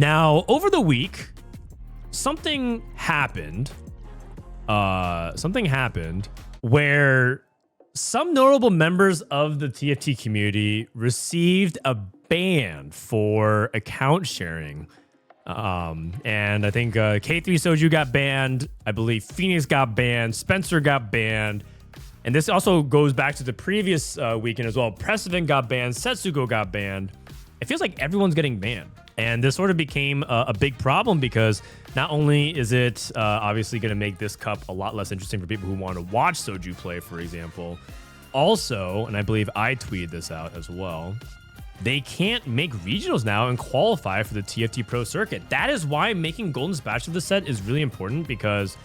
Now, over the week, something happened. Something happened where some notable members of the TFT community received a ban for account sharing. And I think K3 Soju got banned. I believe Phoenix got banned. Spencer got banned. And this also goes back to the previous weekend as well. Precedent got banned. Setsuko got banned. It feels like everyone's getting banned. And this sort of became a big problem because not only is it obviously going to make this cup a lot less interesting for people who want to watch Soju play, for example. Also, and I believe I tweeted this out as well, they can't make regionals now and qualify for the TFT Pro Circuit. That is why making Golden Spatula the set is really important, because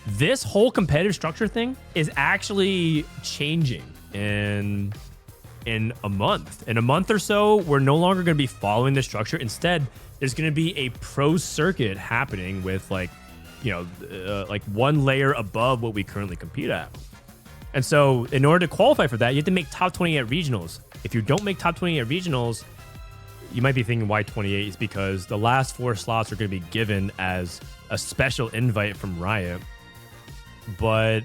this whole competitive structure thing is actually changing in a month. In a month or so, we're no longer going to be following the structure. Instead, there's going to be a pro circuit happening with like one layer above what we currently compete at. And so in order to qualify for that, you have to make top 20 at regionals. If you don't make top 20 at regionals, you might be thinking why 28 is because the last 4 slots are going to be given as a special invite from Riot. But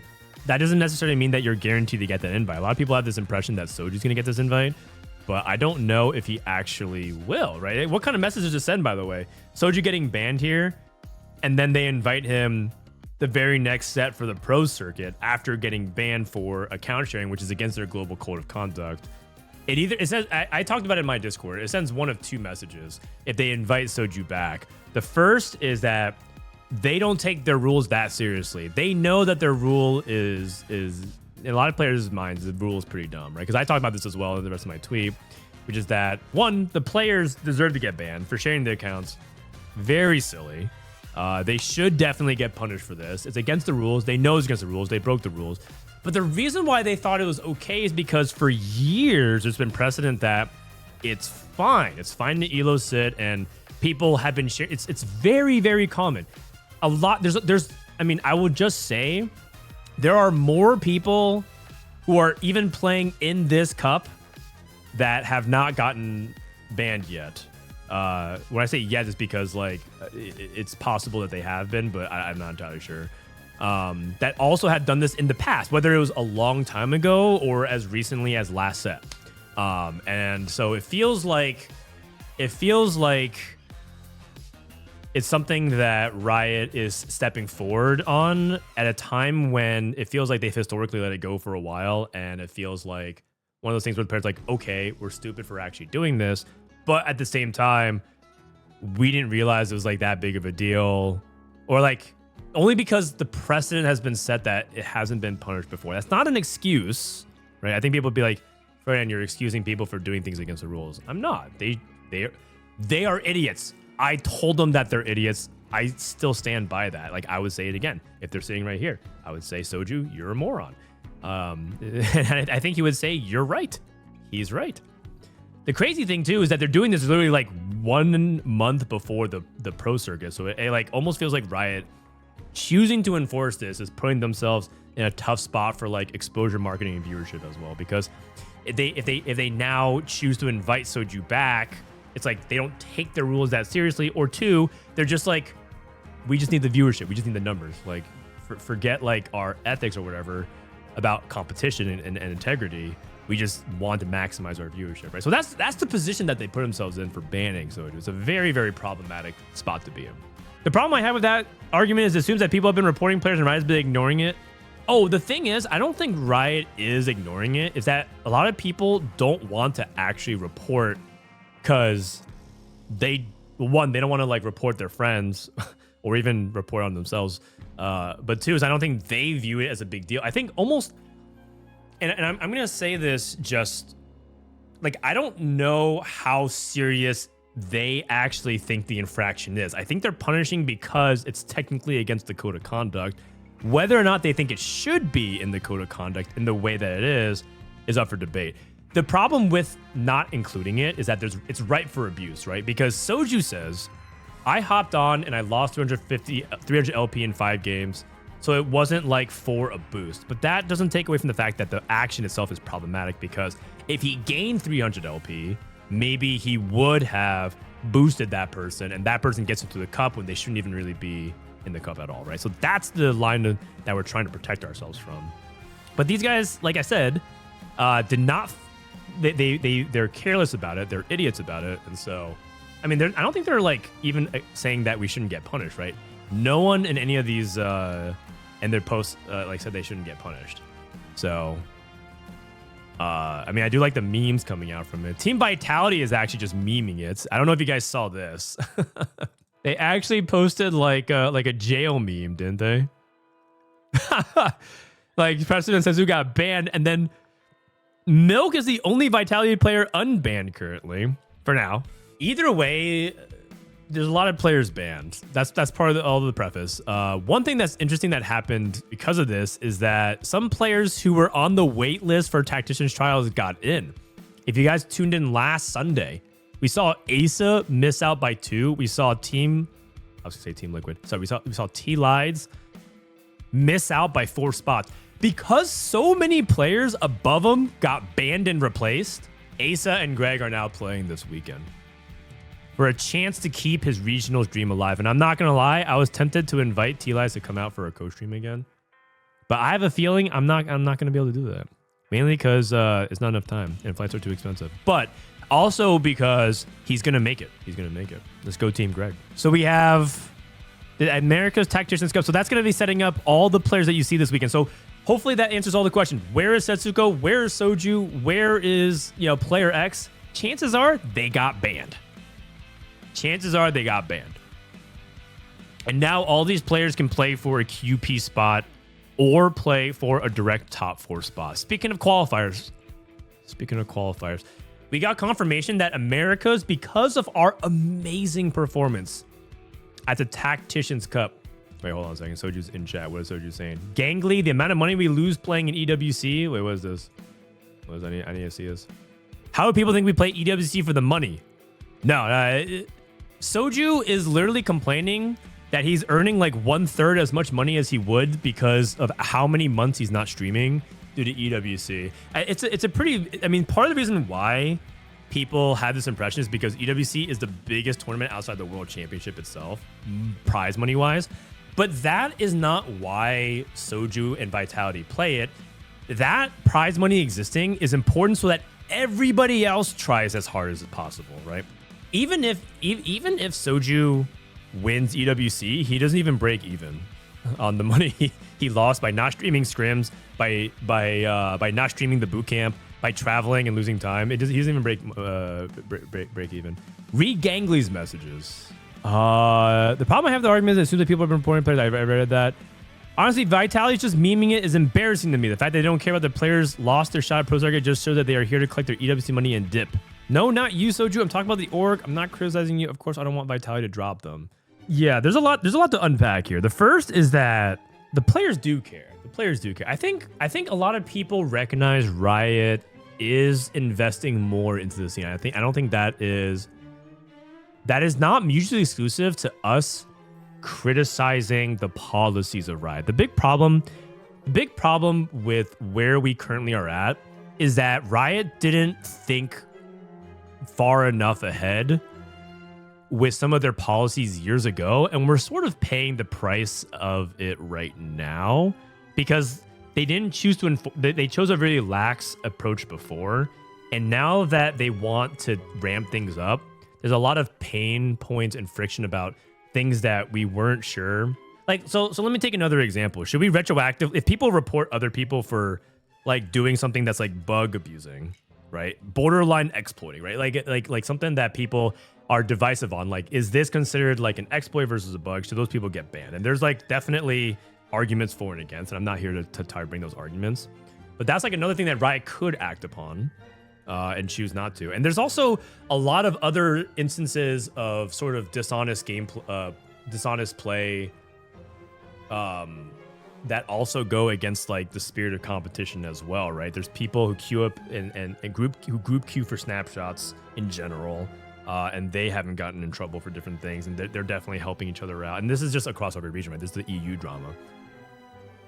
that doesn't necessarily mean that you're guaranteed to get that invite. A lot of people have this impression that Soju's going to get this invite, but I don't know if he actually will, right? What kind of message does it send, by the way? Soju getting banned here, and then they invite him the very next set for the pro circuit after getting banned for account sharing, which is against their global code of conduct. It says, I talked about it in my Discord. It sends one of 2 messages if they invite Soju back. The first is that they don't take their rules that seriously. They know that their rule is in a lot of players' minds, the rule is pretty dumb, right? Because I talked about this as well in the rest of my tweet, which is that, one, the players deserve to get banned for sharing their accounts. Very silly. They should definitely get punished for this. It's against the rules. They know it's against the rules. They broke the rules. But the reason why they thought it was okay is because for years, there's been precedent that it's fine. It's fine to elo sit, and people have been sharing. It's very, very common. A lot, I mean, I would just say there are more people who are even playing in this cup that have not gotten banned yet. When I say yet, it's because like it's possible that they have been, but I'm not entirely sure. That also had done this in the past, whether it was a long time ago or as recently as last set. And so it feels like it's something that Riot is stepping forward on at a time when it feels like they've historically let it go for a while. And it feels like one of those things where the players like, okay, we're stupid for actually doing this. But at the same time, we didn't realize it was like that big of a deal, or like only because the precedent has been set that it hasn't been punished before. That's not an excuse, right? I think people would be like, Frodan, you're excusing people for doing things against the rules. I'm not. They are idiots. I told them that they're idiots. I still stand by that. Like, I would say it again. If they're sitting right here, I would say, Soju, you're a moron. And I think he would say, you're right. He's right. The crazy thing, too, is that they're doing this literally like 1 month before the pro circuit. So it like almost feels like Riot choosing to enforce this is putting themselves in a tough spot for like exposure marketing and viewership as well. Because if they now choose to invite Soju back, it's like they don't take their rules that seriously, or 2, they're just like, we just need the viewership. We just need the numbers. Like, forget like our ethics or whatever about competition and integrity. We just want to maximize our viewership, right? So that's the position that they put themselves in for banning. So it's a very, very problematic spot to be in. The problem I have with that argument is it assumes that people have been reporting players and Riot has been ignoring it. Oh, the thing is, I don't think Riot is ignoring it. Is that a lot of people don't want to actually report because they don't want to like report their friends or even report on themselves. But 2 is I don't think they view it as a big deal. I think almost, and I'm going to say this just like, I don't know how serious they actually think the infraction is. I think they're punishing because it's technically against the code of conduct. Whether or not they think it should be in the code of conduct in the way that it is up for debate. The problem with not including it is that it's ripe for abuse, right? Because Soju says, I hopped on and I lost 300 LP in 5 games, so it wasn't like for a boost. But that doesn't take away from the fact that the action itself is problematic, because if he gained 300 LP maybe he would have boosted that person, and that person gets into the cup when they shouldn't even really be in the cup at all, right? So that's the line that we're trying to protect ourselves from. But these guys, like I said, did not. They're careless about it. They're idiots about it, and so, I mean, I don't think they're like even saying that we shouldn't get punished, right? No one in any of these and their posts like said they shouldn't get punished. So, I mean, I do like the memes coming out from it. Team Vitality is actually just memeing it. I don't know if you guys saw this. They actually posted like a jail meme, didn't they? Like President says who got banned, and then Milk is the only Vitality player unbanned currently for now. Either way, there's a lot of players banned. That's part of all of the preface. One thing that's interesting that happened because of this is that some players who were on the wait list for Tacticians Trials got in. If you guys tuned in last Sunday, we saw Asa miss out by 2. We saw Team Liquid. So we saw T-Lides miss out by 4 spots. Because so many players above them got banned and replaced, Asa and Greg are now playing this weekend for a chance to keep his regionals dream alive. And I'm not going to lie, I was tempted to invite T-Lies to come out for a co-stream again. But I have a feeling I'm not going to be able to do that. Mainly because it's not enough time and flights are too expensive. But also because he's going to make it. He's going to make it. Let's go Team Greg. So we have the America's Tacticians Cup. So that's going to be setting up all the players that you see this weekend. So hopefully that answers all the questions. Where is Setsuko? Where is Soju? Where is, player X? Chances are they got banned. And now all these players can play for a QP spot or play for a direct top 4 spot. Speaking of qualifiers, we got confirmation that America's, because of our amazing performance at the Tacticians Cup. Wait, hold on a second. Soju's in chat. What is Soju saying? Gangly, the amount of money we lose playing in EWC. Wait, what is this? What is I need to see this. How do people think we play EWC for the money? No, Soju is literally complaining that he's earning like 1/3 as much money as he would because of how many months he's not streaming due to EWC. It's a pretty, I mean, part of the reason why people have this impression is because EWC is the biggest tournament outside the World Championship itself, prize money wise. But that is not why Soju and Vitality play it. That prize money existing is important so that everybody else tries as hard as possible, right? Even if Soju wins EWC, he doesn't even break even on the money he lost by not streaming scrims, by not streaming the boot camp, by traveling and losing time. He doesn't even break even. Read Gangly's messages. The problem I have with the argument is as soon as people have been reporting players, I read that. Honestly, Vitality's just memeing it is embarrassing to me. The fact that they don't care about the players lost their shot at Pro Circuit just shows that they are here to collect their EWC money and dip. No, not you, Soju. I'm talking about the org. I'm not criticizing you. Of course, I don't want Vitality to drop them. Yeah, there's a lot to unpack here. The first is that the players do care. I think a lot of people recognize Riot is investing more into the scene. I don't think that is not mutually exclusive to us criticizing the policies of Riot. The big problem with where we currently are at is that Riot didn't think far enough ahead with some of their policies years ago, and we're sort of paying the price of it right now because they didn't choose to they chose a really lax approach before, and now that they want to ramp things up, there's a lot of pain points and friction about things that we weren't sure. Like, so let me take another example. Should we if people report other people for like doing something that's like bug abusing, right? Borderline exploiting, right? Like something that people are divisive on. Like, is this considered like an exploit versus a bug? Should those people get banned? And there's like definitely arguments for and against, and I'm not here to bring those arguments. But that's like another thing that Riot could act upon and choose not to. And there's also a lot of other instances of sort of dishonest play that also go against like the spirit of competition as well, right? There's people who queue up and group queue for snapshots in general, and they haven't gotten in trouble for different things, and they're definitely helping each other out. And this is just across every region, right? This is the EU drama.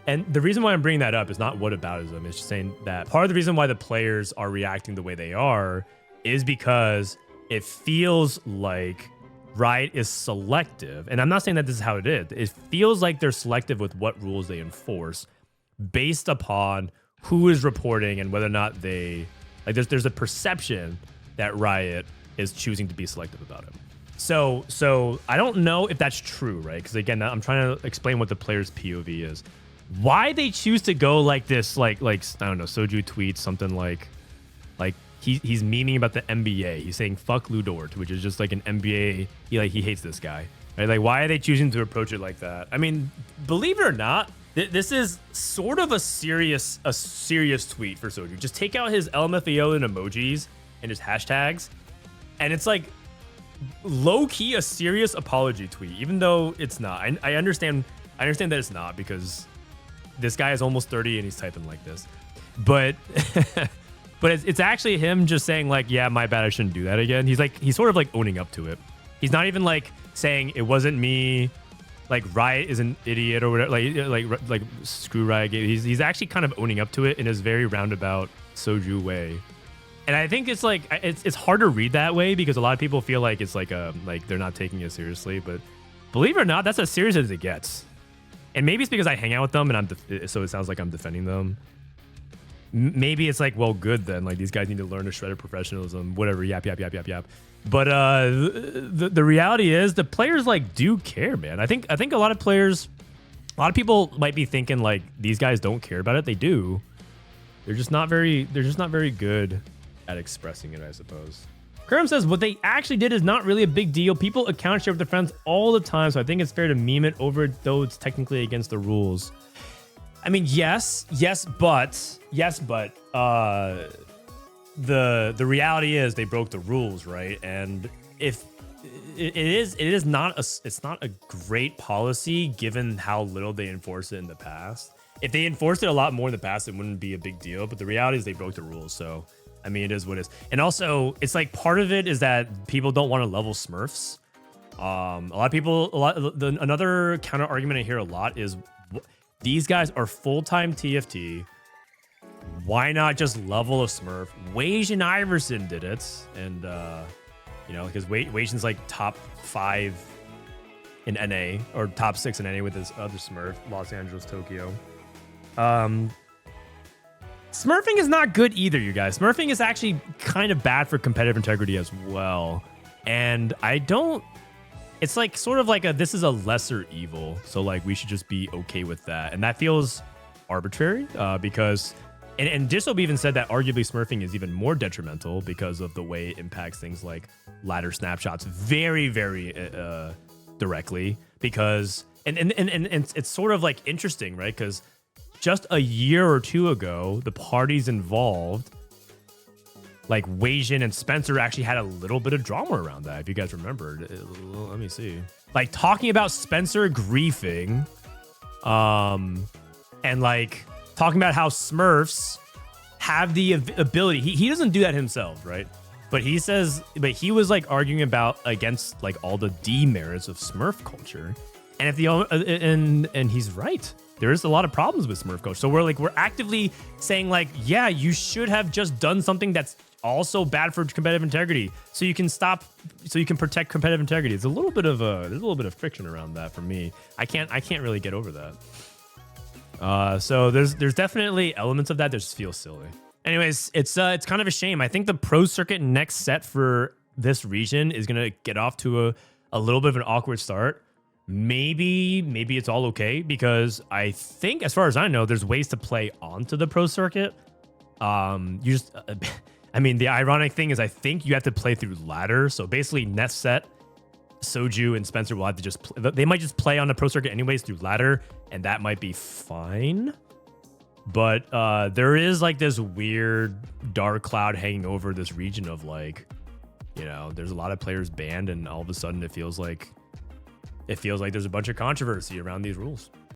And the reason why I'm bringing that up is not whataboutism. It's just saying that part of the reason why the players are reacting the way they are is because it feels like Riot is selective. And I'm not saying that this is how it is. It feels like they're selective with what rules they enforce based upon who is reporting and whether or not they like there's a perception that Riot is choosing to be selective about it. So I don't know if that's true, right? Because again, I'm trying to explain what the player's POV is. Why they choose to go like this, like I don't know, Soju tweets something like he's memeing about the NBA. He's saying fuck Ludort, which is just like an NBA. He hates this guy. Right? Like, why are they choosing to approach it like that? I mean, believe it or not, this is sort of a serious tweet for Soju. Just take out his LMFAO and emojis and his hashtags, and it's like low key a serious apology tweet, even though it's not. I understand that it's not, because this guy is almost 30 and he's typing like this, but. But it's actually him just saying like, yeah, my bad, I shouldn't do that again. He's sort of like owning up to it. He's not even like saying it wasn't me, like Riot is an idiot or whatever, like screw Riot. He's actually kind of owning up to it in his very roundabout Soju way. And I think it's like it's hard to read that way because a lot of people feel like it's like they're not taking it seriously. But believe it or not, that's as serious as it gets. And maybe it's because I hang out with them and so it sounds like I'm defending them. Maybe it's like, well, good then. Like, these guys need to learn a shred of professionalism, whatever, yap. But the reality is the players like do care, man. I think a lot of people might be thinking like these guys don't care about it. They do. They're just not very good at expressing it, I suppose. Kerm says what they actually did is not really a big deal. People account share with their friends all the time, so I think it's fair to meme it over, though it's technically against the rules. I mean, yes, but the reality is they broke the rules, right? And if it is not a great policy given how little they enforce it in the past. If they enforced it a lot more in the past, it wouldn't be a big deal. But the reality is they broke the rules. So I mean, it is what it is. And also, it's like part of it is that people don't want to level Smurfs. Another counter argument I hear a lot is, these guys are full-time TFT. Why not just level a Smurf? Wage and Iverson did it. And, because Wajan's like top 5 in NA, or top 6 in NA with his other Smurf, Los Angeles, Tokyo. Smurfing is not good either, you guys. Smurfing is actually kind of bad for competitive integrity as well. And it's like sort of like this is a lesser evil, so like we should just be okay with that, and that feels arbitrary because and Disob even said that arguably Smurfing is even more detrimental because of the way it impacts things like ladder snapshots very, very directly. Because and it's sort of like interesting, right? Because just a year or two ago, the parties involved, like Wajan and Spencer, actually had a little bit of drama around that, if you guys remembered. Let me see. Like talking about Spencer griefing, and like talking about how Smurfs have the ability. He doesn't do that himself, right? But he was like arguing against like all the demerits of Smurf culture. And and he's right. There's a lot of problems with Smurf culture. So we're actively saying like, yeah, you should have just done something that's also bad for competitive integrity, so you can protect competitive integrity. There's a little bit of friction around that for me. I can't really get over that. So there's definitely elements of that that just feel silly. Anyways, it's kind of a shame. I think the pro circuit next set for this region is gonna get off to a little bit of an awkward start. Maybe it's all okay, because I think, as far as I know, there's ways to play onto the pro circuit. The ironic thing is I think you have to play through ladder. So basically next set, Soju and Spencer will have to they might just play on the pro circuit anyways through ladder, and that might be fine. But there is like this weird dark cloud hanging over this region of like, there's a lot of players banned, and all of a sudden it feels like there's a bunch of controversy around these rules.